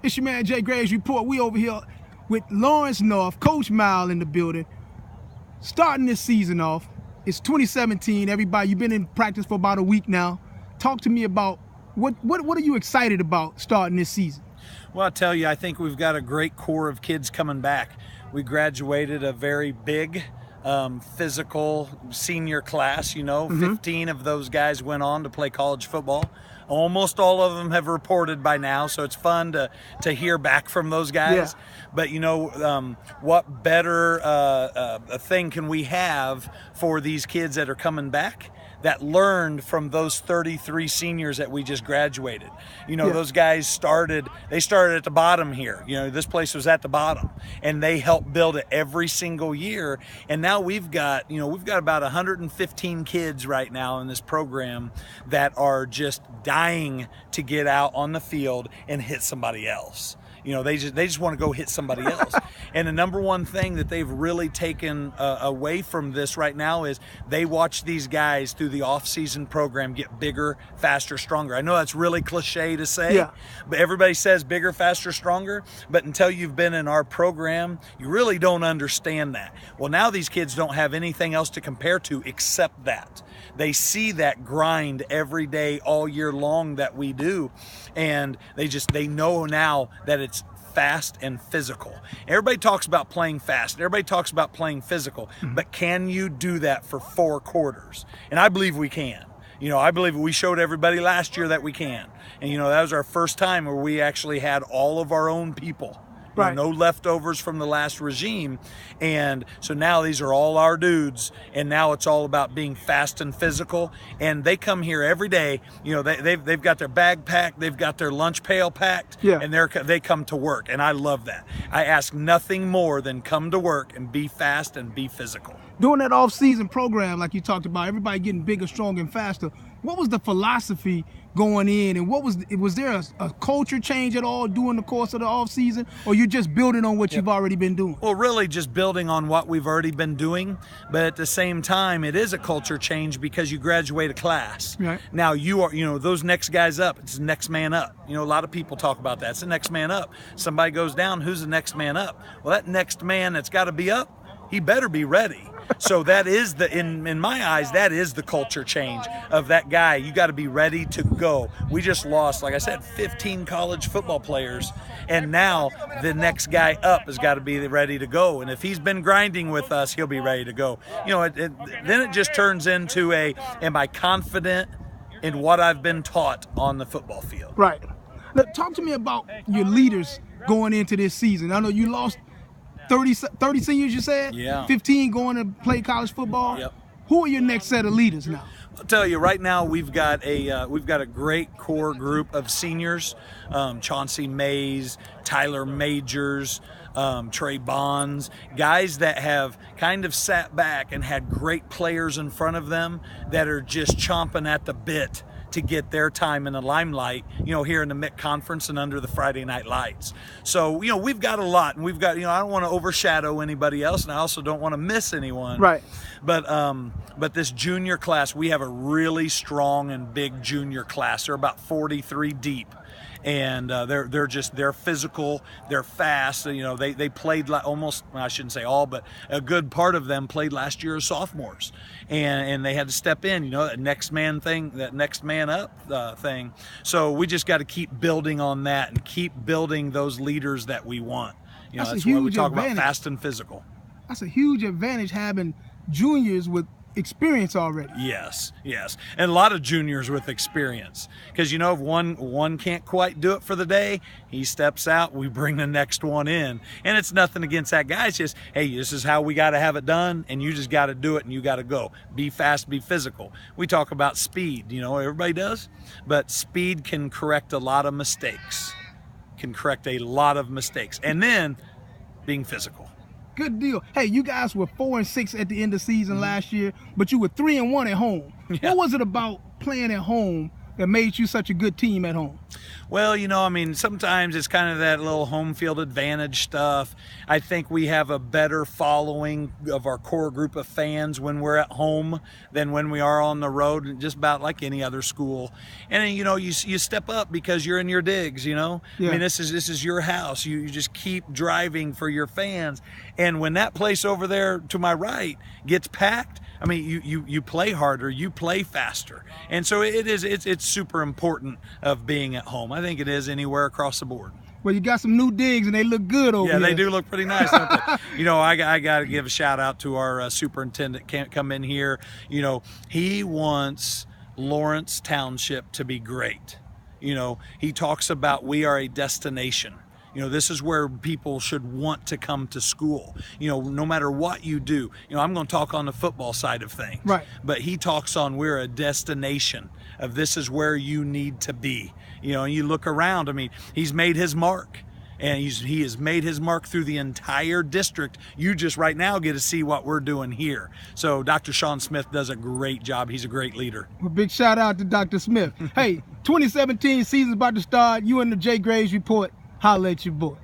It's your man Jay Graves Report. We over here with Lawrence North, Coach Mal in the building. Starting this season off, it's 2017. Everybody, you've been in practice for about a week now. Talk to me about what are you excited about starting this season? Well, I'll tell you, I think we've got a great core of kids coming back. We graduated a very big physical senior class, 15 of those guys went on to play college football. Almost all of them have reported by now, so it's fun to hear back from those guys. Yeah. But what better a thing can we have for these kids that are coming back that learned from those 33 seniors that we just graduated? Those guys started at the bottom here. This place was at the bottom, and they helped build it every single year. And now we've got about 115 kids right now in this program that are just dying to get out on the field and hit somebody else. They just want to go hit somebody else. And the number one thing that they've really taken away from this right now is they watch these guys through the off-season program get bigger, faster, stronger. I know that's really cliche to say, but everybody says bigger, faster, stronger. But until you've been in our program, you really don't understand that. Well, now these kids don't have anything else to compare to except that. They see that grind every day, all year long that we do, and they know now that it's fast and physical. Everybody talks about playing fast, everybody talks about playing physical, but can you do that for 4 quarters? And I believe we can. I believe we showed everybody last year that we can. And that was our first time where we actually had all of our own people. Right. No leftovers from the last regime. And so now these are all our dudes, and now it's all about being fast and physical. And they come here every day. They've got their bag packed, they've got their lunch pail packed, and they come to work. And I love that. I ask nothing more than come to work and be fast and be physical. During that off-season program, like you talked about, everybody getting bigger, stronger, and faster, what was the philosophy going in, and was there a culture change at all during the course of the off-season, or you're just building on what you've already been doing? Well, really just building on what we've already been doing, but at the same time, it is a culture change because you graduate a class. Right. Now you are, those next guys up, it's the next man up. A lot of people talk about that. It's the next man up. Somebody goes down, who's the next man up? Well, that next man that's got to be up, he better be ready. So that is in my eyes, that is the culture change of that guy. You got to be ready to go. We just lost, like I said, 15 college football players, and now the next guy up has got to be ready to go. And if he's been grinding with us, he'll be ready to go. Then it just turns into am I confident in what I've been taught on the football field? Right. Now, talk to me about your leaders going into this season. I know you lost 30 seniors, you said? Yeah. 15 going to play college football? Yep. Who are your next set of leaders now? I'll tell you right now, we've got a great core group of seniors. Chauncey Mays, Tyler Majors, Trey Bonds, guys that have kind of sat back and had great players in front of them that are just chomping at the bit to get their time in the limelight, here in the MIC conference and under the Friday night lights. So, we've got a lot, and we've got, I don't want to overshadow anybody else, and I also don't want to miss anyone. Right. But this junior class, we have a really strong and big junior class. They're about 43 deep. And they're physical, they're fast. They played almost, I shouldn't say all, but a good part of them played last year as sophomores, and they had to step in. That next man thing, that next man up thing. So we just got to keep building on that and keep building those leaders that we want. That's why we talk about fast and physical. That's a huge advantage having juniors with experience already. Yes, and a lot of juniors with experience, because if one can't quite do it for the day, he steps out, we bring the next one in, and it's nothing against that guy. It's just, hey, this is how we got to have it done, and you just got to do it, and you got to go be fast, be physical. We talk about speed, everybody does, but speed can correct a lot of mistakes, and then being physical. Good deal. Hey, you guys were 4-6 at the end of the season last year, but you were 3-1 at home. Yeah. What was it about playing at home that made you such a good team at home? Well, I mean, sometimes it's kind of that little home field advantage stuff. I think we have a better following of our core group of fans when we're at home than when we are on the road, just about like any other school. And you step up because you're in your digs. I mean, this is your house. You just keep driving for your fans. And when that place over there to my right gets packed, I mean, you play harder, you play faster. And so it's super important of being at home. I think it is anywhere across the board. Well, you got some new digs and they look good over here. Yeah, they do look pretty nice, don't they? I got to give a shout out to our superintendent. Can't come in here. He wants Lawrence Township to be great. He talks about we are a destination. This is where people should want to come to school. No matter what you do. I'm going to talk on the football side of things. Right. But he talks on we're a destination of this is where you need to be. And you look around. I mean, he's made his mark. And he has made his mark through the entire district. You just right now get to see what we're doing here. So Dr. Sean Smith does a great job. He's a great leader. Well, big shout out to Dr. Smith. Hey, 2017 season's about to start. You in the Jay Graves Report. Holla at your boy.